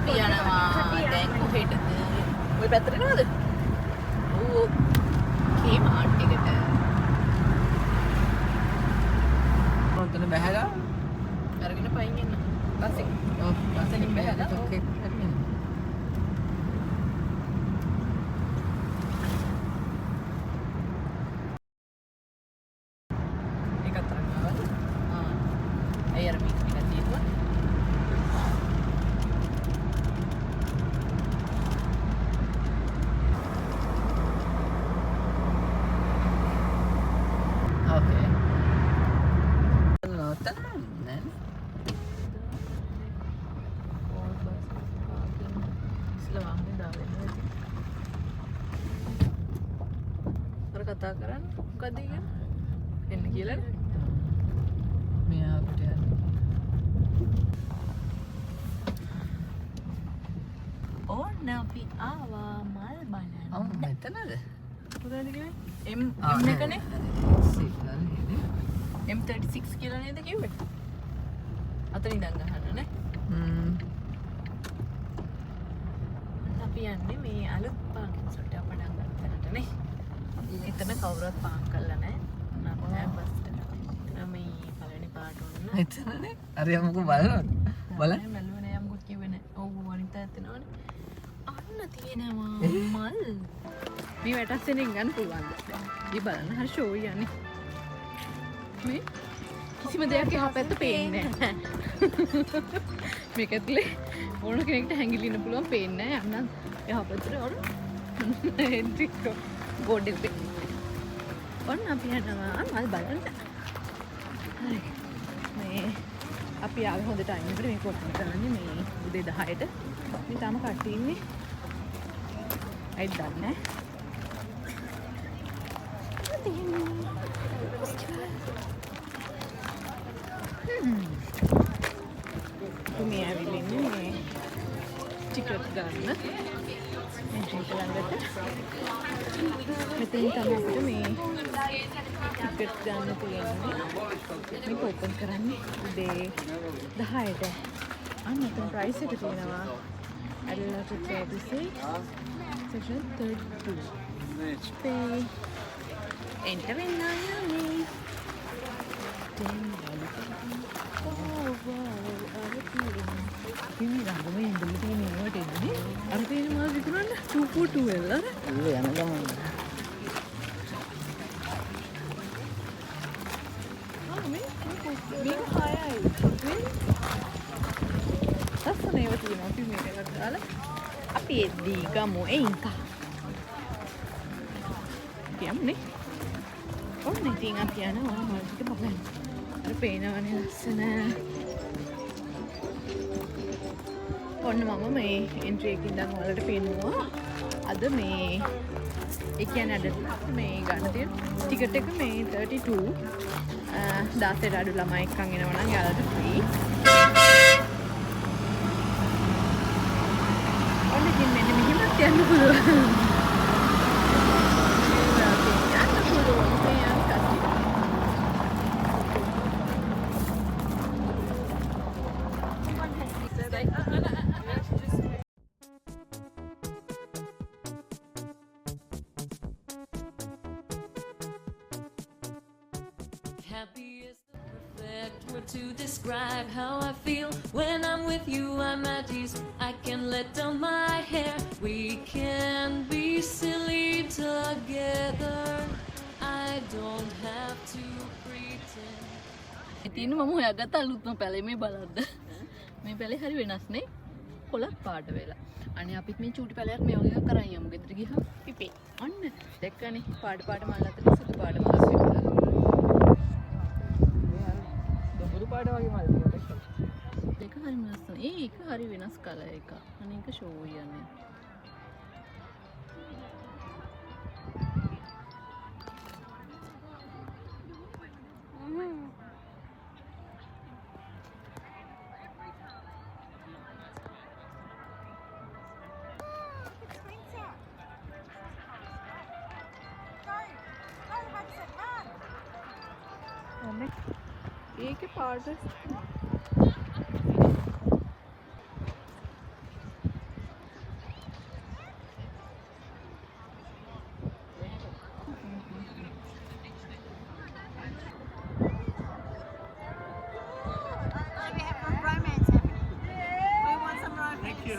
අපි යනවා දැන් කොහෙටද? ඔය පැත්තට නේද? ඕ කේ මාට් එකට. මොකටද බහැලා? අරගෙන පයින් එන්න. බස් එක. ඔව් බස් එකෙන් බහැලා. ඕකේ. ඒකත් අරගන්නවද? ආ. අය අර මේක ටිකක් තියෙනවා. ඕකේ. නෝතන නෑ. කතා කරන්න මොකද කියන්නේ එන්න කියලා මෙයාට ඕන්න අපි ආවා මල් බලන්න. ඔව් මෙතනද? මොකද කිව්වේ? M එකනේ. සිග්නල් නේද? M36 කියලා නේද කිව්වේ? අතන ඉඳන් ගහන්න නේ. අපි යන්නේ මේ අලුත් පාර්කින් සොට්ට පටන් ගන්න තැනට නේ. එතන කවුරුත් පාක් කරලා නැහැ. නෑ බස් එක. මේ පළවෙනි පාට ඔන්න. එතනනේ. අර යමුකෝ බලන්න. බලන්න. මල්වනේ යමුකෝ කිව්වේ නෑ. ඔව් අනිත් පැත්තේ නෝනේ. අන්න තියෙනවා මල්. මේ වැටස් දෙනින් ගන්න පුළුවන්ද? ඊ බලන්න හරි ෂෝ යන්නේ. මේ කිසිම දෙයක් එහා පැත්ත පේන්නේ නැහැ. මේක ඇතුලේ ඕන කෙනෙක්ට හැංගිලින්න පුළුවන් පේන්නේ නැහැ. යන්න එහා පැත්තට ඕන. එන්ටිකෝ ගෝඩල් පේ. ඔන්න අපි යනවා මල් බලන්න. හරි. මේ අපි ආවේ හොඳ ටයිම් එකට මේක ඔපන් කරන්නේ මේ උදේ 10ට. මේ තාම කට්ටි ඉන්නේ. අයිත් දන්නේ මේ ඇවිල්ලා ඉන්නේ මේ ටිකට් ගන්න. එන්ට්‍රි එක ළඟට. මෙතෙන් තමයි අපිට මේ ටිකට් ගන්න තියෙන්නේ. මේක ඕපන් කරන්නේ උදේ 10ට. අන්න එතන ප්‍රයිස් එක තියෙනවා. Adult 36 section 32. Pay. Enter වෙන්න යන්නේ. Ini rambutnya yang dulu tuh ini apa ini? Artinya malah gitu kan 242 lah. Iya, yang ada mana? මේක 6යි. ලස්සන ඒවා තියෙනවා අපි මේකට දාලා. අපි එද්දී ගමු එයින්ක. කියම්නේ. ඔන්න ඉතින් අපි යනවා මල් ටික බලන්න. අර පේනවනේ ලස්සන. ඔන්න මම මේ එන්ට්‍රි එකකින් ඉඳන් ඔයාලට පෙන්නුවා. අද මේ ඒ කියන්නේ අද මේ ගන්න තියෙන ටිකට් එක මේ 32 16ට අඩු ළමයි එක්කන් එනවා නම් යාළුවට ෆ්‍රී. ඔන්න ඉතින් මෙන්න මෙහෙමත් යන්න පුළුවන්. Happy is the perfect word to describe how I feel when I'm with you. I'm at ease. I can let down my hair. We can be silly together. I don't have to pretend. ඉතින් මම හොයාගත්ත අලුත්ම පැලේ මේ බලද්ද. මේ පැලේ හරි වෙනස් නේ. කොලක් පාට වෙලා. අනේ අපිත් මේ චූටි පැලයක් මේ වගේ එකක් කරන් යමු. ගෙදර ගිහම පිපේ. අන්න දැක්කනේ පාට පාට මල් අතර සුදු පාට මල් වෙලා. පාට වගේ මල් තියෙනවා. ඒක හරි ලස්සන. ඒක හරි වෙනස් කලර් එක. අනේක ෂෝ යන්නේ. ඒකේ පාට We go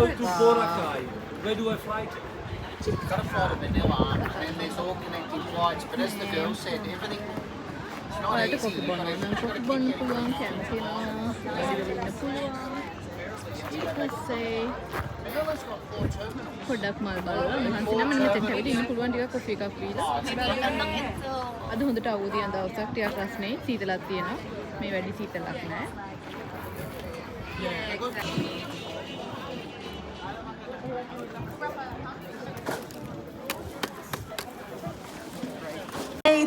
to Boracay. Where do I fly to? We've got to fly to Manila, and then there's all connecting flights. But as the girl said, everything it's not ඔයාලට easy. Coffee You've got බොන්න නම් coffee to බොන්න පුළුවන් කැමතිනවා වැඩි වෙන්න පුළුවන් ඊපස්සේ Manila's got 4 terminals. පොඩ්ඩක් මල් බලලා මහන්සි නම් මෙතෙන්ට ඇවිත් ඉන්න පුළුවන් ටිකක් කොෆි එකක් පීලා අද හොඳට අවුදියන් දවසක් ටිකක් රස්නේ සීතලක් තියෙනවා මේ වැඩි සීතලක් නෑ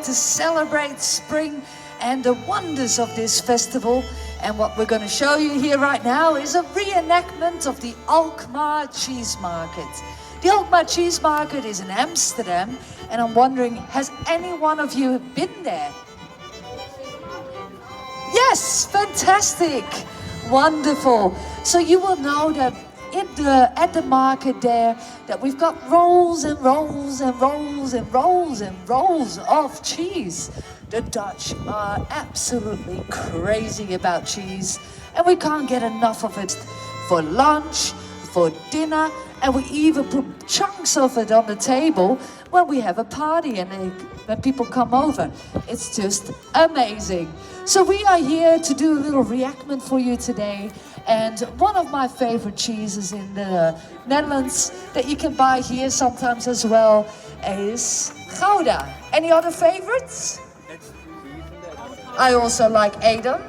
To celebrate spring and the wonders of this festival. And what we're going to show you here right now is a reenactment of the Alkmaar Cheese Market. The Alkmaar Cheese Market is in Amsterdam, and I'm wondering, has any one of you been there? Yes, fantastic, wonderful. So you will know that at the market there that we've got rolls and rolls and rolls and rolls and rolls of cheese. The Dutch are absolutely crazy about cheese, and we can't get enough of it for lunch, for dinner, and we even put chunks of it on the table when we have a party and when people come over. It's just amazing. So we are here to do a little reenactment for you today. And one of my favorite cheeses in the Netherlands that you can buy here sometimes as well is Gouda. Any other favorites? I also like Edam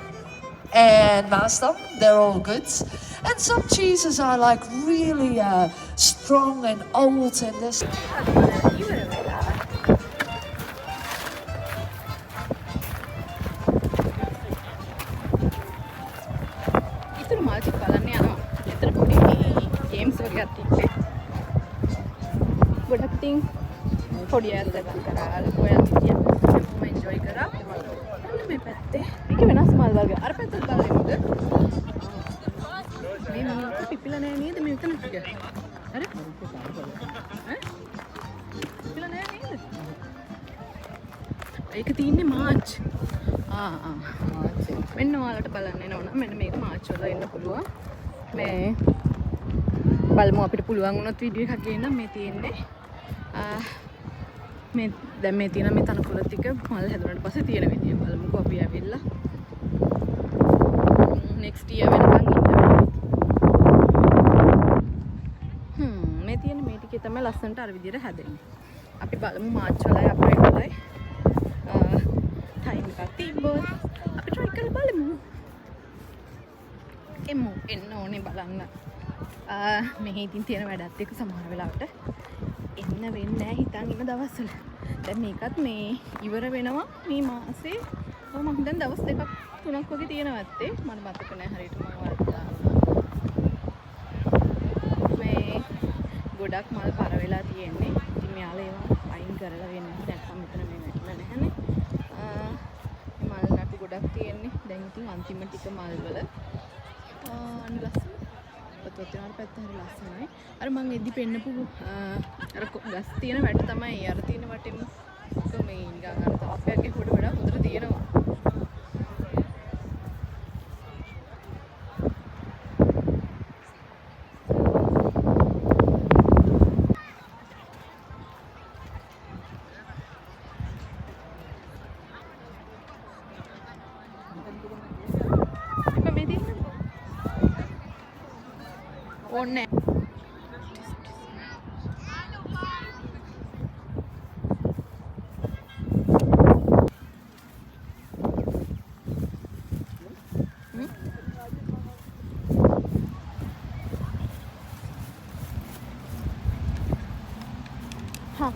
and Maasdam. They're all good. And some cheeses are like really strong and old and this. ඉතුරු මාල්ටික් බලන්න යනවා. එතන පොඩි games වගේක් තිබ්බේ. ගොඩක් ඉතින් පොඩි අයත් එක්ක කරා ලොකු අයත් හිටියා. මම එන්ජොයි කරා. අන්න මේ පැත්තේ. මේක වෙනස් මල් වර්ග. අර පැත්තත් බලමුද? මේ මිනිස්සු පිපිලා නැහැ නේද මේ විතර ටික? අර? ඈ? පිපිලා නැහැ නේද? ඒක තියෙන්නේ මාර්ච්. මෙන්න ඔයාලට බලන්න එනවා මෙන්න මේක මාර්ච් වල එන්න පුළුවන් මේ බලමු අපිට පුළුවන් වුණොත් වීඩියෝ එකක් ගේන්න මේ තියෙන්නේ මේ දැන් මේ තියෙන මේ තනකොළ ටික මල් හැදුනට පස්සේ තියෙන විදිය බලමුකෝ අපි ඇවිල්ලා next year වෙනකන් ඉන්න මේ තියෙන මේ ටිකේ තමයි ලස්සනට අර විදියට හැදෙන්නේ අපි බලමු මාර්ච් වලයි අප්‍රේල් වලයි ටයිම් එකක් තිබ්බොත් අපි try කරලා බලමු. එමු එන්න ඕනේ බලන්න. මෙහි ඉතින් තියෙන වැඩත් එක්ක සමහර වෙලාවට එන්න වෙන්නේ නැහැ හිතන් ඉන්න දවස්වල. දැන් මේකත් මේ ඉවර වෙනවා මේ මාසේ. මම හිතන් දවස් දෙකක් තුනක් වගේ තියෙනවා ඇත්තේ. මම මතක නැහැ හරියට මම වරද්දා. මේ ගොඩක් මල් පර වෙලා තියෙන්නේ. ඉතින් මෙයාලා ඒවා අයින් කරලා වෙන්නේ නැත්නම් මෙතන මේ වැටලා නැහැනේ. මල් නටු ගොඩක් තියෙන්නේ. දැන් ඉතින් අන්තිම ටික මල් වල අන්න ලස්සන. පොතේ අර පැත්ත හරි ලස්සනයි. අර මම එද්දි පෙන්නපු අර ගස් තියෙන වැට තමයි අර තියෙන වටෙම මේ නිකන් අර තාප්පයක් එහුවට වඩා හොඳට තියෙනවා. ඕනේ හා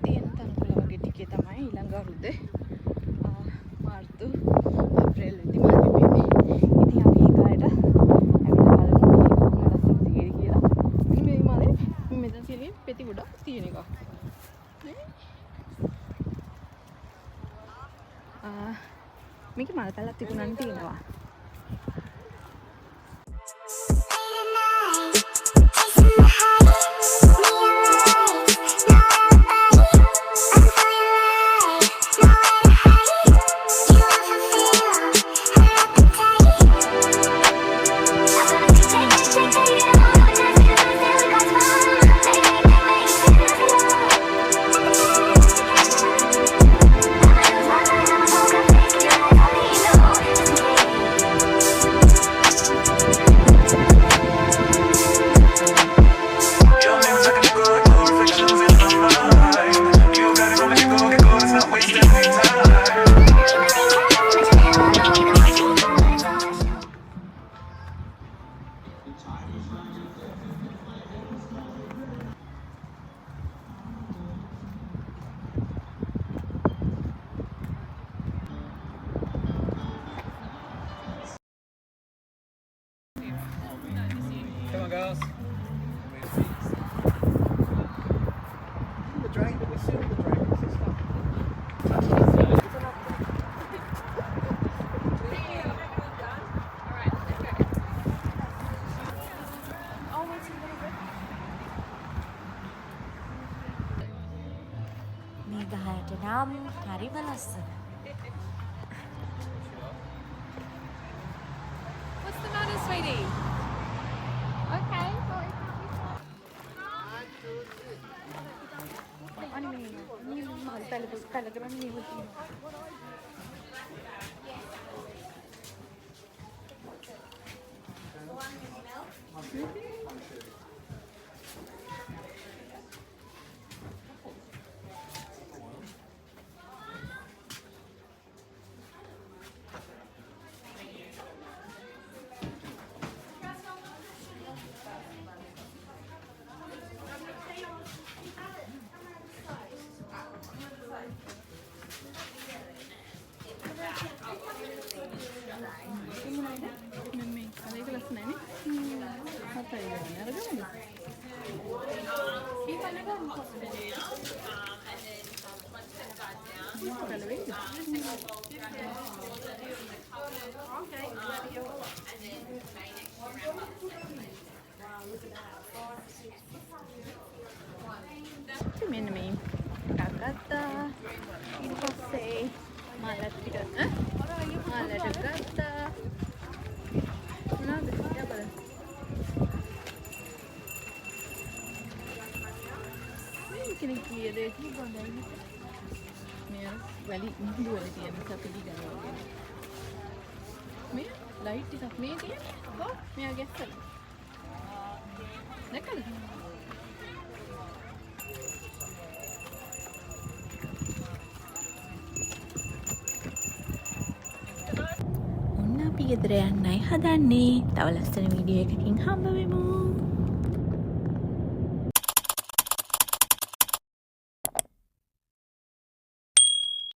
තියෙන තනකොළ වගේ ටිකේ තමයි ඊළඟ අවුරුද්දේ මාර්තු අප්‍රේල් වෙද්දි මල් පිපෙන්නේ. ඉතින් අපි ඒකට ඇවිල්ලා බලමු කොහොමද ලස්සන තියෙන්නේ කියලා. මෙන්න මේ මලේ මෙතන තියෙන පෙති ගොඩක් තියෙන එක. නේ? මේකේ මල් පැලක් තිබුණානේ තියෙනවා. Come on, girls. The dragon, we see all the dragons and stuff. මේ ගහයට නම් හරිම ලස්සන. What's the matter, sweetie? Okay. මෙන්න මේ ටක් ගත්තා. ඊට පස්සේ මලත් ටික මලට ගත්තා. මොනවද? යා බලන්න. මේ කෙනෙක් කීයද කිව්වද? මේ වැලි මුහුදු වල තියෙන සපිලි ගන්නවා වගේ. මේ ලයිට් ටිකක් මේ තියෙන්නේ. කොහොම? මෙයා ගැස්සලා. දැක්කද? ඔන්න අපි ගෙදර යන්නයි හදන්නේ. තව ලස්සන වීඩියෝ එකකින් හම්බ වෙමු.